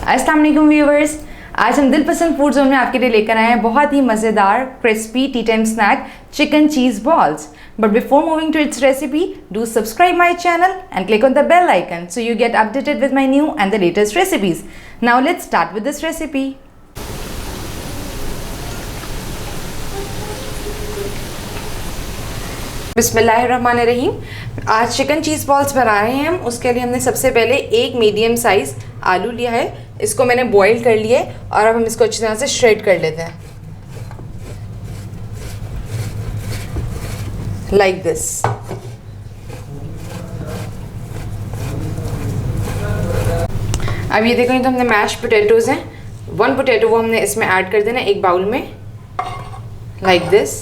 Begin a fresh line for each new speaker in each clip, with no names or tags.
अस्सलाम वालेकुम व्यूवर्स, आज हम दिलपसंद फूड जोन में आपके लिए लेकर आए हैं बहुत ही मज़ेदार crispy tea time snack chicken cheese balls. But before moving to its recipe, do subscribe my channel and click on the bell icon so you get updated with my new and the latest recipes. Now let's start with this recipe. बिस्मिल्लाहिर्रहमानिर्रहीम। आज chicken cheese balls बना रहे हैं हम। उसके लिए हमने सबसे पहले एक मीडियम साइज़ आलू लिया है, इसको मैंने बॉईल कर लिया है और अब हम इसको अच्छी तरह से श्रेड कर लेते हैं लाइक दिस। अब ये देखो, ये तो हमने मैश पोटैटोज़ हैं, 1 पोटैटो वो हमने इसमें ऐड कर देना एक बाउल में लाइक दिस।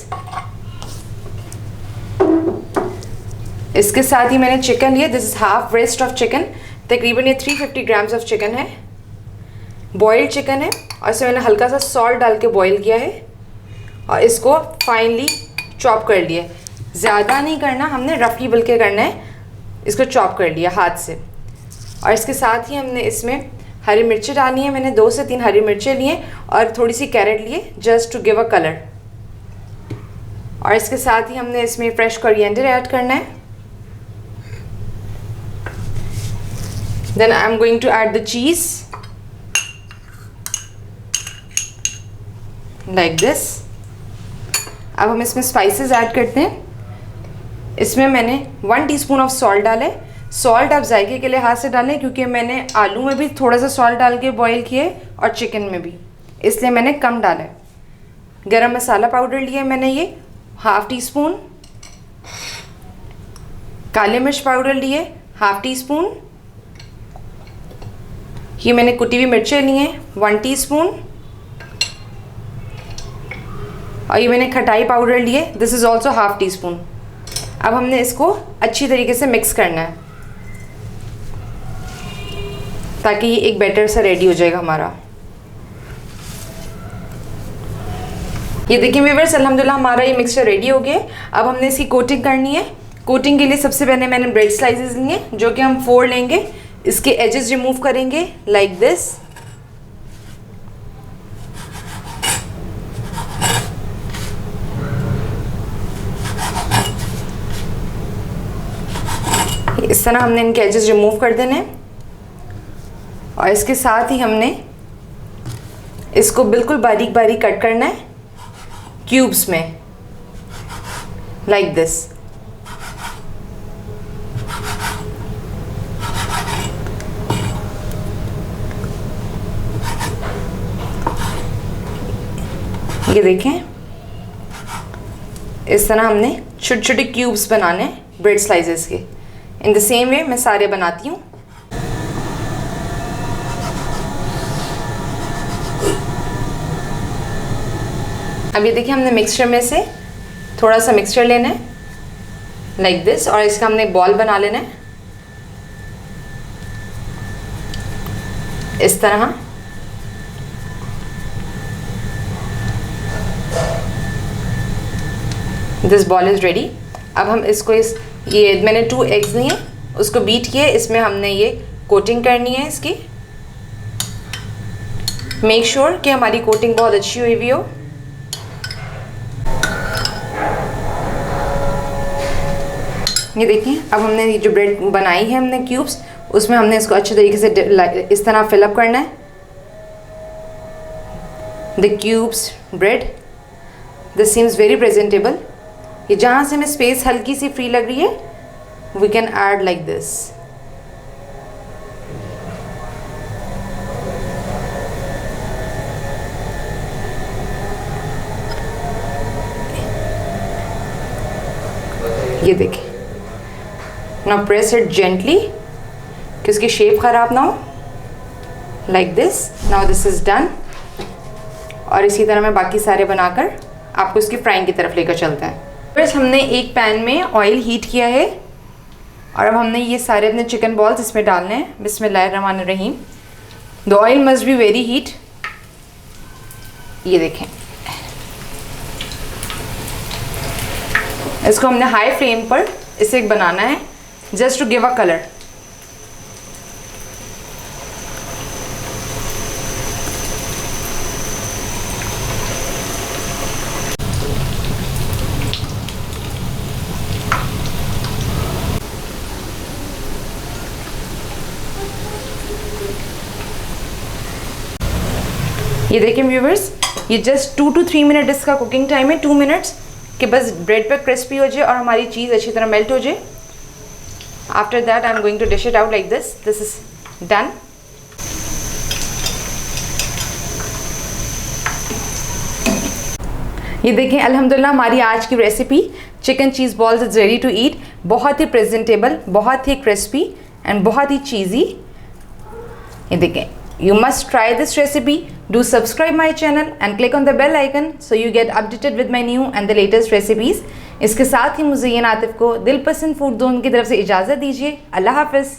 इसके साथ ही मैंने चिकन लिया, this is half breast of chicken, तकरीबन ये 350 ग्राम्स ऑफ चिकन है, बॉइल्ड चिकन है और इसमें मैंने हल्का सा सॉल्ट डाल के बॉईल किया है और इसको फाइनली चॉप कर लिया। ज़्यादा नहीं करना, हमने रफली बल्कि करना है, इसको चॉप कर लिया हाथ से। और इसके साथ ही हमने इसमें हरी मिर्चें डालनी है, मैंने 2 से 3 हरी मिर्चें लिए और थोड़ी सी कैरेट लिए just to give a colour. और इसके साथ ही हमने इसमें फ्रेश कोरिएंडर ऐड करना है। Then I am going to add the cheese like this. अब हम इसमें स्पाइसेस ऐड करते हैं। इसमें मैंने 1 टीस्पून ऑफ सॉल्ट डाले। सॉल्ट आप जायके के लिए हाथ से डालें क्योंकि मैंने आलू में भी थोड़ा सा सॉल्ट डाल के बॉईल किए और चिकन में भी, इसलिए मैंने कम डाला है। गरम मसाला पाउडर लिया मैंने ये ½ टीस्पून, काली मिर्च पाउडर लिए ½ टीस्पून, ये मैंने कुटी हुई मिर्चें ली हैं 1 टीस्पून और ये मैंने खटाई पाउडर लिए, दिस इज़ ऑल्सो ½ टीस्पून। अब हमने इसको अच्छी तरीके से मिक्स करना है ताकि ये एक बैटर सा रेडी हो जाएगा हमारा। ये देखिए व्यूअर्स, अल्हम्दुलिल्लाह हमारा ये मिक्सचर रेडी हो गया। अब हमने इसकी कोटिंग करनी है। कोटिंग के लिए सबसे पहले मैंने ब्रेड स्लाइसेस लिए जो कि हम 4 लेंगे, इसके एजेस रिमूव करेंगे लाइक दिस। इस तरह हमने इनके एजेस रिमूव कर देने और इसके साथ ही हमने इसको बिल्कुल बारीक बारीक कट करना है क्यूब्स में लाइक दिस। ये देखें, इस तरह हमने छोटे छोटे क्यूब्स बनाने ब्रेड स्लाइसेस के। इन द सेम वे मैं सारे बनाती हूँ। अब ये देखिए, हमने मिक्सचर में से थोड़ा सा मिक्सचर लेना है लाइक दिस और इसका हमने एक बॉल बना लेना है इस तरह। This ball is ready. अब हम इसको ये मैंने 2 एग्स लिए, उसको बीट किए, इसमें हमने ये कोटिंग करनी है इसकी। मेक श्योर कि हमारी कोटिंग बहुत अच्छी हुई हुई हो। ये देखिए, अब हमने ये जो ब्रेड बनाई है हमने क्यूब्स, उसमें हमने इसको अच्छे तरीके से इस तरह फिलअप करना है the cubes bread. This seems very presentable. ये जहाँ से हमें स्पेस हल्की सी फ्री लग रही है, we can add like this. ये देखिए, नाउ प्रेस इट जेंटली कि उसकी शेप खराब ना हो like this. Now this is done. और इसी तरह मैं बाकी सारे बनाकर आपको इसकी फ्राइंग की तरफ लेकर चलते हैं। फिर हमने एक पैन में ऑयल हीट किया है और अब हमने ये सारे अपने चिकन बॉल्स इसमें डालने हैं। बिस्मिल्लाहिर्रहमानिर्रहीम। The oil must be very heat. ये देखें, इसको हमने हाई फ्लेम पर इसे बनाना है just to give a colour. ये देखिए व्यूवर्स, ये जस्ट 2 to 3 मिनट इसका कुकिंग टाइम है, 2 मिनट्स कि बस ब्रेड पर क्रिस्पी हो जाए और हमारी चीज़ अच्छी तरह मेल्ट हो जाए। After that I am going to dish it out like this is done. ये देखें अल्हम्दुलिल्लाह हमारी आज की recipe chicken cheese balls is ready to eat. बहुत ही प्रेजेंटेबल, बहुत ही क्रिस्पी एंड बहुत ही चीज़ी। ये देखें, you must try this recipe. Do subscribe my channel and click on the bell icon so you get updated with my new and the latest recipes. इसके साथ ही मुज़य्यन आतिफ को दिलपसंद food zone की तरफ से इजाज़त दीजिए। अल्लाह हाफ़िज़।